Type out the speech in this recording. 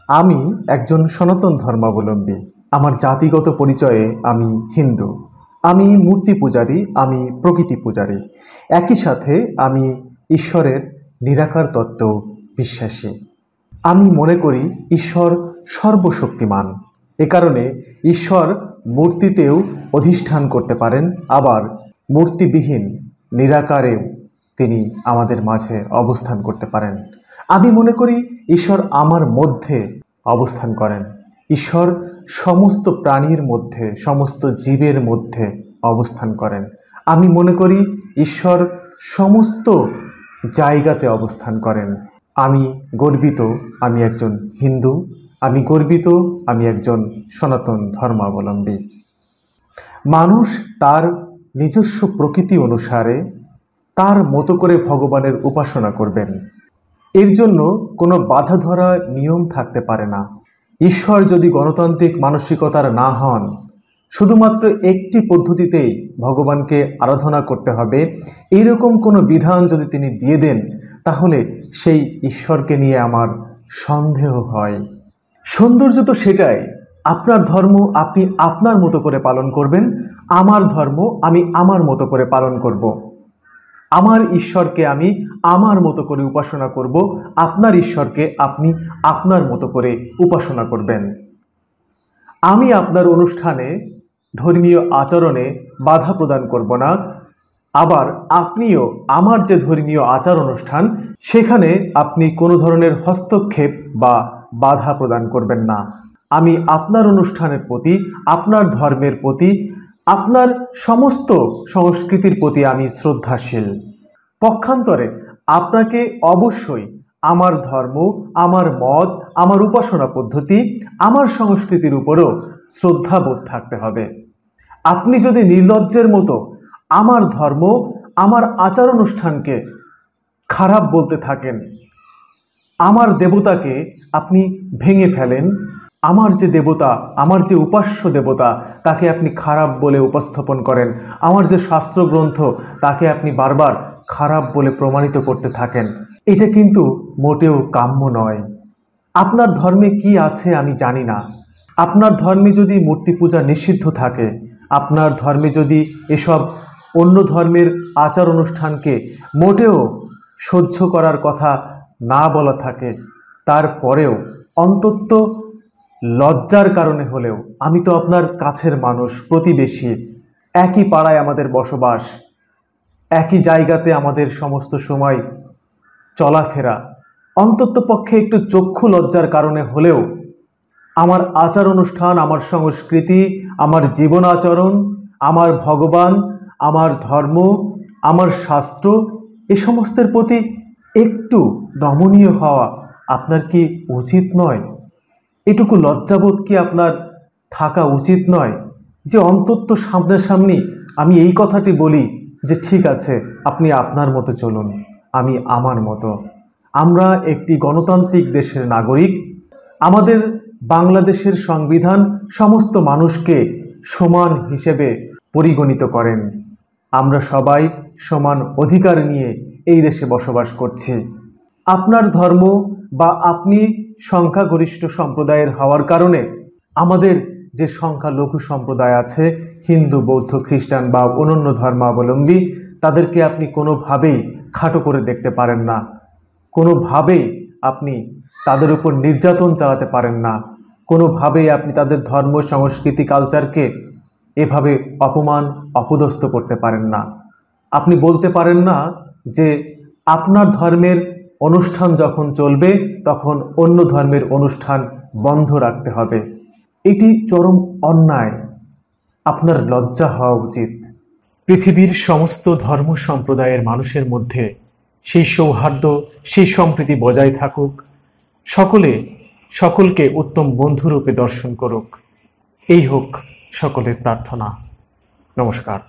আমি একজন সনাতন ধর্মাবলম্বী। আমার জাতিগত পরিচয়ে আমি হিন্দু। আমি মূর্তি পূজারী, আমি প্রকৃতি পূজারী। একই সাথে আমি ঈশ্বরের নিরাকার তত্ত্ব বিশ্বাসী। আমি মনে করি ঈশ্বর সর্বশক্তিমান। এ কারণে ঈশ্বর মূর্তিতেও অধিষ্ঠান করতে পারেন, আবার মূর্তিবিহীন নিরাকারেও তিনি আমাদের মাঝে অবস্থান করতে পারেন। আমি মনে করি ঈশ্বর আমার মধ্যে অবস্থান করেন। ঈশ্বর সমস্ত প্রাণীর মধ্যে, সমস্ত জীবের মধ্যে অবস্থান করেন। আমি মনে করি ঈশ্বর সমস্ত জায়গাতে অবস্থান করেন। আমি গর্বিত আমি একজন হিন্দু। আমি গর্বিত আমি একজন সনাতন ধর্মাবলম্বী। মানুষ তার নিজস্ব প্রকৃতি অনুসারে তার মতো করে ভগবানের উপাসনা করবেন। এর জন্য কোনো বাধা ধরা নিয়ম থাকতে পারে না। ঈশ্বর যদি গণতান্ত্রিক মানসিকতার না হন, শুধুমাত্র একটি পদ্ধতিতেই ভগবানকে আরাধনা করতে হবে, এইরকম কোনো বিধান যদি তিনি দিয়ে দেন, তাহলে সেই ঈশ্বরকে নিয়ে আমার সন্দেহ হয়। সৌন্দর্য তো সেটাই, আপনার ধর্ম আপনি আপনার মতো করে পালন করবেন, আমার ধর্ম আমি আমার মতো করে পালন করব। আমার ঈশ্বরকে আমি আমার মতো করে উপাসনা করব, আপনার ঈশ্বরকে আপনি আপনার মতো করে উপাসনা করবেন। আমি আপনার অনুষ্ঠানে, ধর্মীয় আচরণে বাধা প্রদান করব না, আবার আপনিও আমার যে ধর্মীয় আচার অনুষ্ঠান সেখানে আপনি কোনো ধরনের হস্তক্ষেপ বা বাধা প্রদান করবেন না। আমি আপনার অনুষ্ঠানের প্রতি, আপনার ধর্মের প্রতি, আপনার সমস্ত সংস্কৃতির প্রতি আমি শ্রদ্ধাশীল। পক্ষান্তরে আপনাকে অবশ্যই আমার ধর্ম, আমার মত, আমার উপাসনা পদ্ধতি, আমার সংস্কৃতির উপরও শ্রদ্ধাবোধ থাকতে হবে। আপনি যদি নির্লজ্জের মতো আমার ধর্ম, আমার আচার অনুষ্ঠানকে খারাপ বলতে থাকেন, আমার দেবতাকে আপনি ভেঙে ফেলেন, আমার যে দেবতা, আমার যে উপাস্য দেবতা, তাকে আপনি খারাপ বলে উপস্থাপন করেন, আমার যে শাস্ত্রগ্রন্থ তাকে আপনি বারবার খারাপ বলে প্রমাণিত করতে থাকেন, এটা কিন্তু মোটেও কাম্য নয়। আপনার ধর্মে কি আছে আমি জানি না। আপনার ধর্মে যদি মূর্তি পূজা নিষিদ্ধ থাকে, আপনার ধর্মে যদি এসব অন্য ধর্মের আচার অনুষ্ঠানকে মোটেও সহ্য করার কথা না বলা থাকে, তারপরেও অন্তত লজ্জার কারণে হলেও, আমি তো আপনার কাছের মানুষ, প্রতিবেশী, একই পাড়ায় আমাদের বসবাস, একই জায়গাতে আমাদের সমস্ত সময় চলাফেরা, অন্তত পক্ষে একটু চক্ষু লজ্জার কারণে হলেও আমার আচার অনুষ্ঠান, আমার সংস্কৃতি, আমার জীবন আচরণ, আমার ভগবান, আমার ধর্ম, আমার শাস্ত্র, এ সমস্তের প্রতি একটু নমনীয় হওয়া আপনার কি উচিত নয়? এটুকু লজ্জাবোধ কি আপনার থাকা উচিত নয়? যে অন্তত সামনাসামনি আমি এই কথাটি বলি যে ঠিক আছে, আপনি আপনার মতো চলুন, আমি আমার মতো। আমরা একটি গণতান্ত্রিক দেশের নাগরিক। আমাদের বাংলাদেশের সংবিধান সমস্ত মানুষকে সমান হিসেবে পরিগণিত করেন। আমরা সবাই সমান অধিকার নিয়ে এই দেশে বসবাস করছি। আপনার ধর্ম বা আপনি সংখ্যাগরিষ্ঠ সম্প্রদায়ের হওয়ার কারণে আমাদের যে সংখ্যালঘু সম্প্রদায় আছে, হিন্দু, বৌদ্ধ, খ্রিস্টান বা অন্যান্য ধর্মাবলম্বী, তাদেরকে আপনি কোনোভাবেই খাটো করে দেখতে পারেন না। কোনোভাবেই আপনি তাদের উপর নির্যাতন চালাতে পারেন না। কোনোভাবেই আপনি তাদের ধর্ম, সংস্কৃতি, কালচারকে এভাবে অপমান, অপদস্থ করতে পারেন না। আপনি বলতে পারেন না যে আপনার ধর্মের অনুষ্ঠান যখন চলবে তখন অন্য ধর্মের অনুষ্ঠান বন্ধ রাখতে হবে। এটি চরম অন্যায়। আপনার লজ্জা হওয়া উচিত। পৃথিবীর সমস্ত ধর্ম সম্প্রদায়ের মানুষের মধ্যে সেই সৌহার্দ্য, সেই সম্প্রীতি বজায় থাকুক। সকলকে উত্তম বন্ধুরূপে দর্শন করুক। এই হোক সকলের প্রার্থনা। নমস্কার।